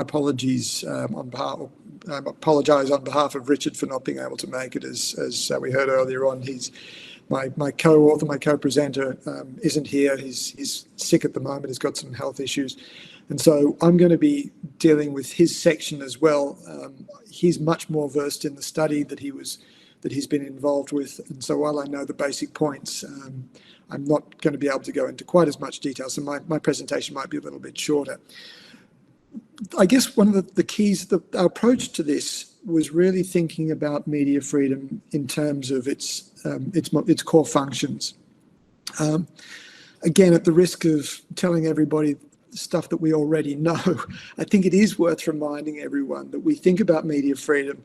apologies apologise on behalf of Richard for not being able to make it. As we heard earlier on, he's my co-author, my co-presenter isn't here. He's sick at the moment. He's got some health issues. And so I'm going to be dealing with his section as well. He's much more versed in the study that he's been involved with. And so while I know the basic points, I'm not going to be able to go into quite as much detail. So my presentation might be a little bit shorter. I guess one of the keys, our approach to this was really thinking about media freedom in terms of its core functions. Again, at the risk of telling everybody stuff that we already know, I think it is worth reminding everyone that we think about media freedom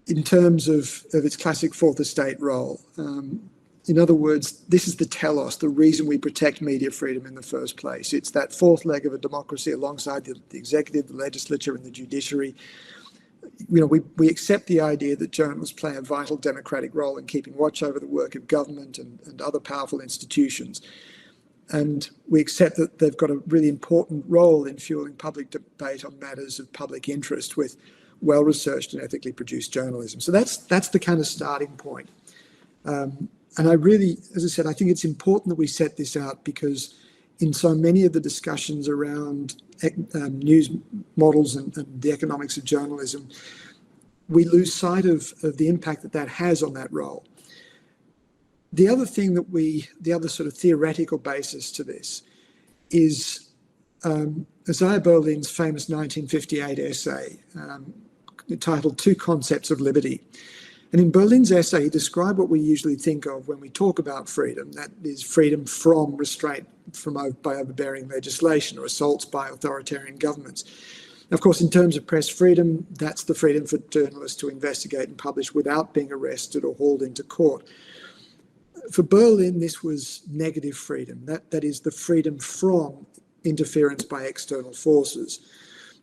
in terms of its classic fourth estate role. In other words, this is the telos, the reason we protect media freedom in the first place. It's that fourth leg of a democracy alongside the executive, the legislature and the judiciary. You know, we accept the idea that journalists play a vital democratic role in keeping watch over the work of government and other powerful institutions. And we accept that they've got a really important role in fueling public debate on matters of public interest with well-researched and ethically produced journalism. So that's the kind of starting point. And I really, as I said, I think it's important that we set this out because in so many of the discussions around news models and the economics of journalism, we lose sight of the impact that has on that role. The other thing the other sort of theoretical basis to this is Isaiah Berlin's famous 1958 essay titled Two Concepts of Liberty. And in Berlin's essay, he described what we usually think of when we talk about freedom, that is freedom from restraint by overbearing legislation or assaults by authoritarian governments. And of course, in terms of press freedom, that's the freedom for journalists to investigate and publish without being arrested or hauled into court. For Berlin, this was negative freedom. That is the freedom from interference by external forces.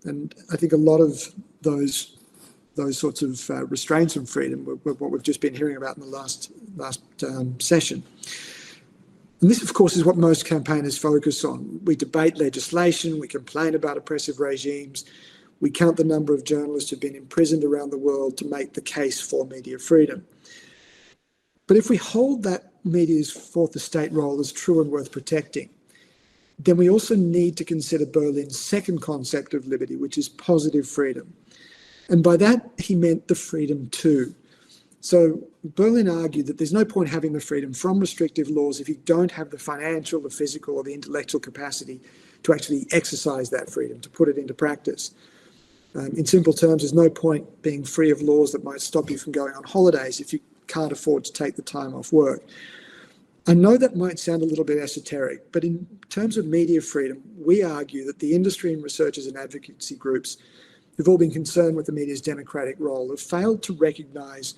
And I think a lot of those sorts of restraints on freedom were what we've just been hearing about in the last session. And this, of course, is what most campaigners focus on. We debate legislation, we complain about oppressive regimes, we count the number of journalists who've been imprisoned around the world to make the case for media freedom. But if we hold that media's fourth estate role as true and worth protecting, then we also need to consider Berlin's second concept of liberty, which is positive freedom. And by that, he meant the freedom to. So Berlin argued that there's no point having the freedom from restrictive laws if you don't have the financial, the physical, or the intellectual capacity to actually exercise that freedom, to put it into practice. In simple terms, there's no point being free of laws that might stop you from going on holidays if you can't afford to take the time off work. I know that might sound a little bit esoteric, but in terms of media freedom, we argue that the industry and researchers and advocacy groups who've all been concerned with the media's democratic role have failed to recognise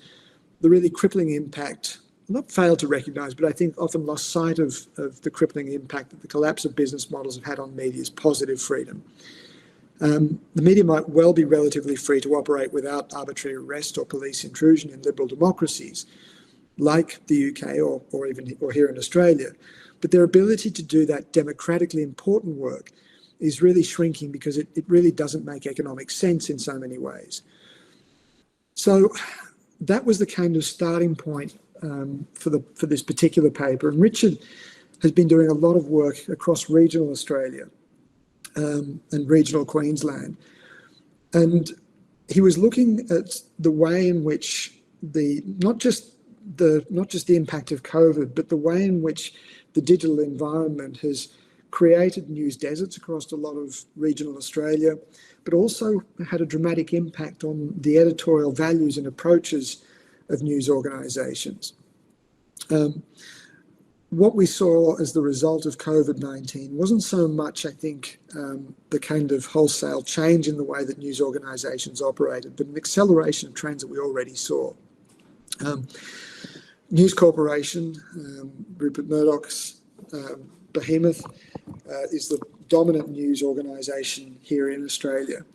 the really crippling impact, not failed to recognise, but I think often lost sight of the crippling impact that the collapse of business models have had on media's positive freedom. The media might well be relatively free to operate without arbitrary arrest or police intrusion in liberal democracies, like the UK or here in Australia, but their ability to do that democratically important work is really shrinking because it really doesn't make economic sense in so many ways. So that was the kind of starting point for this particular paper. And Richard has been doing a lot of work across regional Australia and regional Queensland. And he was looking at the way in which not just the impact of COVID, but the way in which the digital environment has created news deserts across a lot of regional Australia, but also had a dramatic impact on the editorial values and approaches of news organisations. What we saw as the result of COVID-19 wasn't so much, I think, the kind of wholesale change in the way that news organisations operated, but an acceleration of trends that we already saw. News Corporation, Rupert Murdoch's behemoth, is the dominant news organisation here in Australia.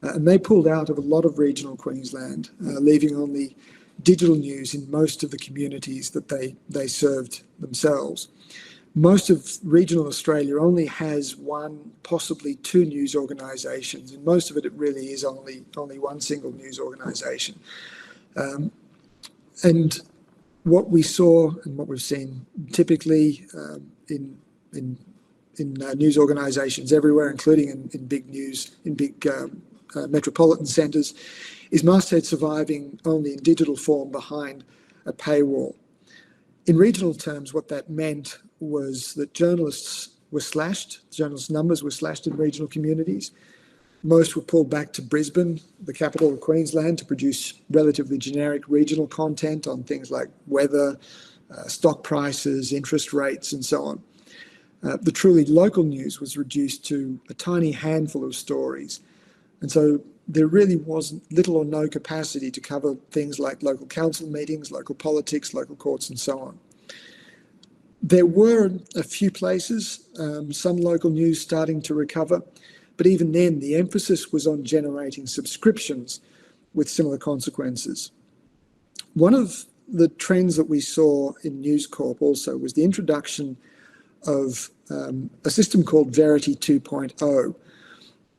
And they pulled out of a lot of regional Queensland, leaving only digital news in most of the communities that they served themselves. Most of regional Australia only has one, possibly two news organisations, and most of it really is only one single news organisation. And what we saw and what we've seen typically in news organisations everywhere, including in big metropolitan centres, is masthead surviving only in digital form behind a paywall. In regional terms, what that meant was that journalists numbers were slashed in regional communities. Most were pulled back to Brisbane, the capital of Queensland, to produce relatively generic regional content on things like weather, stock prices, interest rates, and so on. The truly local news was reduced to a tiny handful of stories. And so there really was little or no capacity to cover things like local council meetings, local politics, local courts, and so on. There were a few places, some local news starting to recover, but even then the emphasis was on generating subscriptions with similar consequences. One of the trends that we saw in News Corp also was the introduction of a system called Verity 2.0.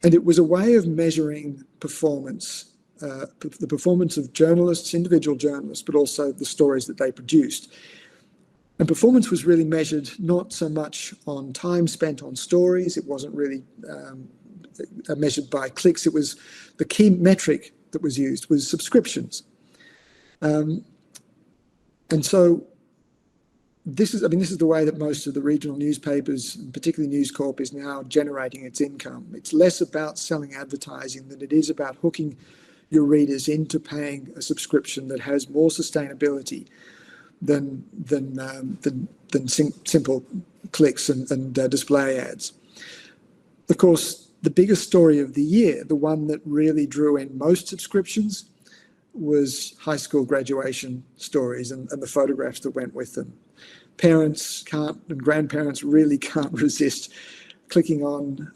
And it was a way of measuring performance, the performance of journalists, individual journalists, but also the stories that they produced. And performance was really measured not so much on time spent on stories. It wasn't really measured by clicks. It was the key metric that was used was subscriptions. And so this is the way that most of the regional newspapers, particularly News Corp, is now generating its income. It's less about selling advertising than it is about hooking your readers into paying a subscription that has more sustainability than simple clicks and display ads. Of course, the biggest story of the year, the one that really drew in most subscriptions, was high school graduation stories and the photographs that went with them. Parents can't, and grandparents really can't resist clicking on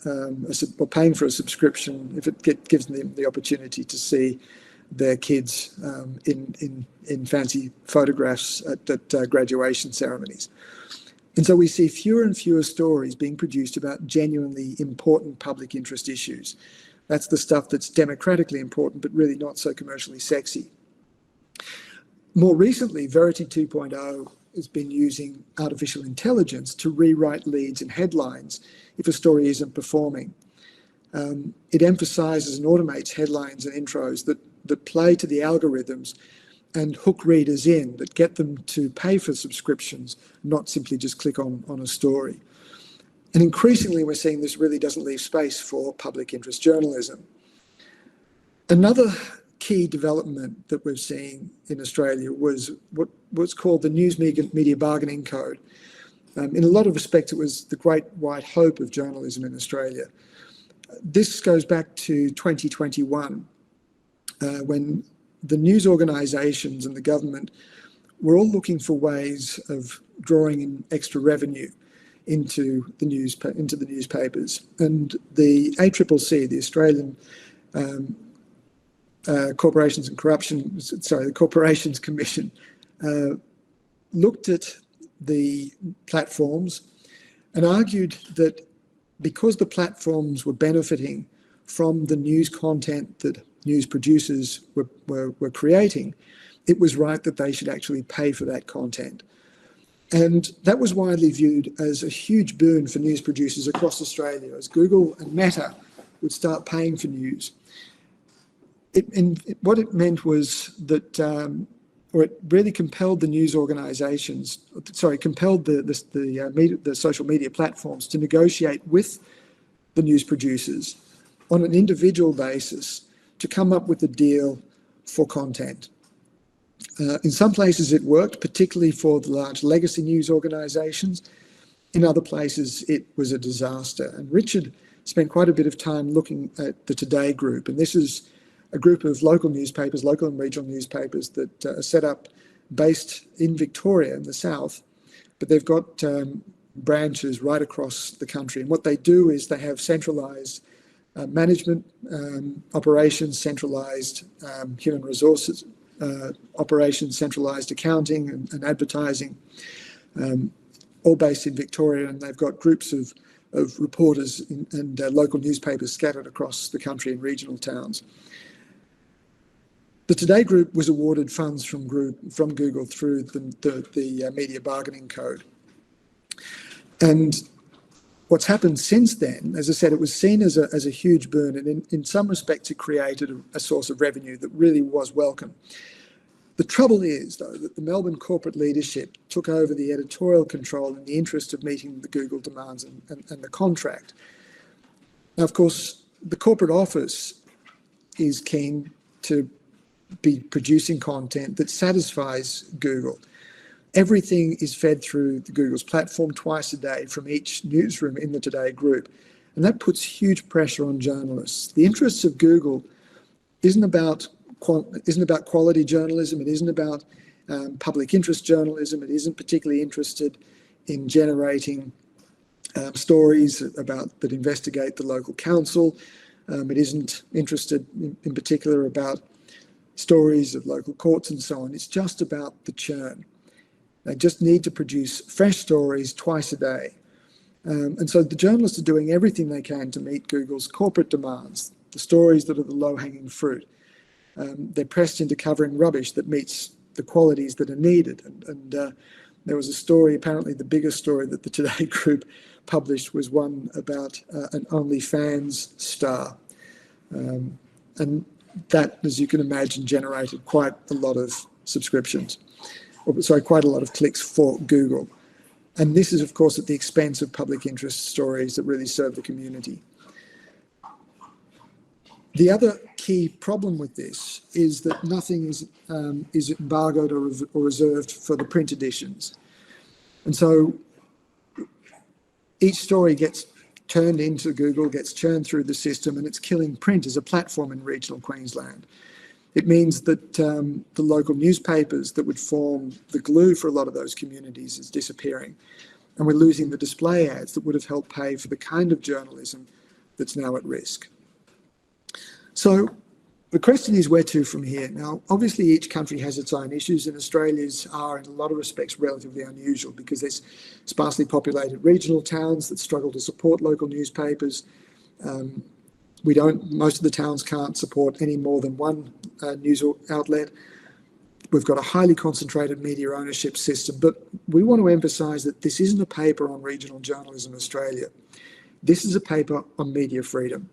or paying for a subscription if it gives them the opportunity to see their kids in fancy photographs at graduation ceremonies. And so we see fewer and fewer stories being produced about genuinely important public interest issues. That's the stuff that's democratically important, but really not so commercially sexy. More recently, Verity 2.0 has been using artificial intelligence to rewrite leads and headlines if a story isn't performing. It emphasises and automates headlines and intros that play to the algorithms and hook readers in, that get them to pay for subscriptions, not simply just click on a story. And increasingly we're seeing this really doesn't leave space for public interest journalism. Another key development that we're seeing in Australia was what's called the News Media Bargaining Code. In a lot of respects, it was the great white hope of journalism in Australia. This goes back to 2021, when the news organisations and the government were all looking for ways of drawing in extra revenue into the newspapers, and the ACCC, the Australian Corporations Commission, looked at the platforms and argued that because the platforms were benefiting from the news content that news producers were creating, it was right that they should actually pay for that content. And that was widely viewed as a huge boon for news producers across Australia, as Google and Meta would start paying for news. What it meant was that, or it really compelled the news organisations, compelled the social media platforms to negotiate with the news producers on an individual basis to come up with a deal for content. In some places it worked, particularly for the large legacy news organisations. In other places it was a disaster. And Richard spent quite a bit of time looking at the Today Group, and this is a group of local newspapers, local and regional newspapers that are set up based in Victoria in the south, but they've got branches right across the country. And what they do is they have centralised management operations, centralised human resources operations, centralised accounting and advertising, all based in Victoria, and they've got groups of reporters and local newspapers scattered across the country in regional towns. The Today Group was awarded funds from Google through the Media Bargaining Code. And what's happened since then, as I said, it was seen as a huge boon, and in some respects it created a source of revenue that really was welcome. The trouble is, though, that the Melbourne corporate leadership took over the editorial control in the interest of meeting the Google demands and the contract. Now, of course, the corporate office is keen to be producing content that satisfies Google. Everything is fed through Google's platform twice a day from each newsroom in the Today Group, and that puts huge pressure on journalists. The interests of Google isn't about quality journalism, it isn't about public interest journalism, it isn't particularly interested in generating stories that investigate the local council, it isn't interested in particular about stories of local courts and so on. It's just about the churn. They just need to produce fresh stories twice a day. And so the journalists are doing everything they can to meet Google's corporate demands, the stories that are the low-hanging fruit. They're pressed into covering rubbish that meets the qualities that are needed. And there was a story, apparently the biggest story that the Today Group published was one about an OnlyFans star. And that, as you can imagine, generated quite a lot of subscriptions, quite a lot of clicks for Google. And this is, of course, at the expense of public interest stories that really serve the community. The other key problem with this is that nothing is embargoed or reserved for the print editions. And so each story gets turned into Google, gets churned through the system, and it's killing print as a platform in regional Queensland. It means that the local newspapers that would form the glue for a lot of those communities is disappearing. And we're losing the display ads that would have helped pay for the kind of journalism that's now at risk. So the question is, where to from here? Now, obviously each country has its own issues, and Australia's are in a lot of respects relatively unusual because there's sparsely populated regional towns that struggle to support local newspapers. Most of the towns can't support any more than one news outlet. We've got a highly concentrated media ownership system, but we want to emphasise that this isn't a paper on regional journalism in Australia. This is a paper on media freedom.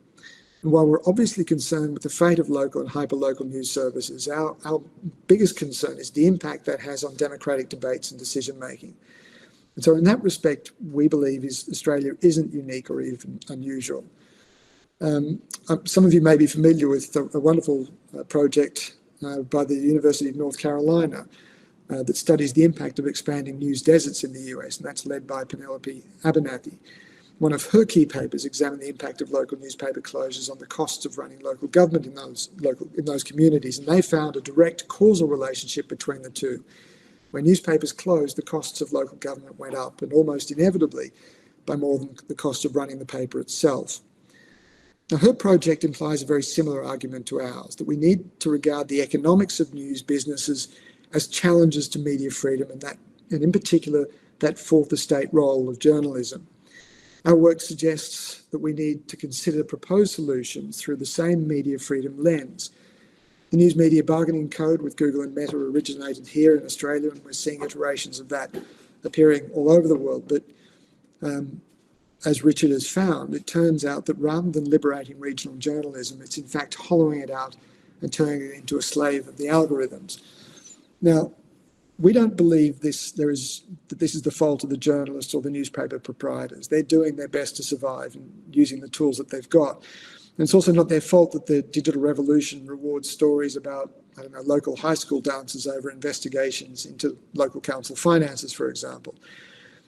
And while we're obviously concerned with the fate of local and hyperlocal news services, our biggest concern is the impact that has on democratic debates and decision making. And so in that respect, we believe Australia isn't unique or even unusual. Some of you may be familiar with a wonderful project by the University of North Carolina that studies the impact of expanding news deserts in the US, and that's led by Penelope Abernathy. One of her key papers examined the impact of local newspaper closures on the costs of running local government in those communities, and they found a direct causal relationship between the two. When newspapers closed, the costs of local government went up, and almost inevitably by more than the cost of running the paper itself. Now, her project implies a very similar argument to ours, that we need to regard the economics of news businesses as challenges to media freedom, and in particular, that fourth estate role of journalism. Our work suggests that we need to consider proposed solutions through the same media freedom lens. The News Media Bargaining Code with Google and Meta originated here in Australia, and we're seeing iterations of that appearing all over the world. But as Richard has found, it turns out that rather than liberating regional journalism, it's in fact hollowing it out and turning it into a slave of the algorithms. Now, we don't believe that this is the fault of the journalists or the newspaper proprietors. They're doing their best to survive and using the tools that they've got. And it's also not their fault that the digital revolution rewards stories about, local high school dancers over investigations into local council finances, for example.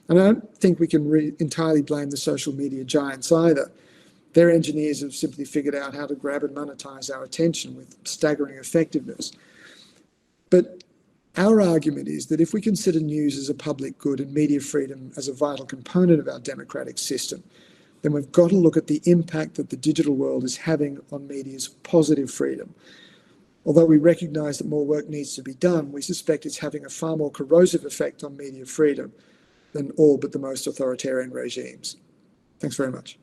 And I don't think we can entirely blame the social media giants either. Their engineers have simply figured out how to grab and monetize our attention with staggering effectiveness. But our argument is that if we consider news as a public good and media freedom as a vital component of our democratic system, then we've got to look at the impact that the digital world is having on media's positive freedom. Although we recognise that more work needs to be done, we suspect it's having a far more corrosive effect on media freedom. than all but the most authoritarian regimes. Thanks very much.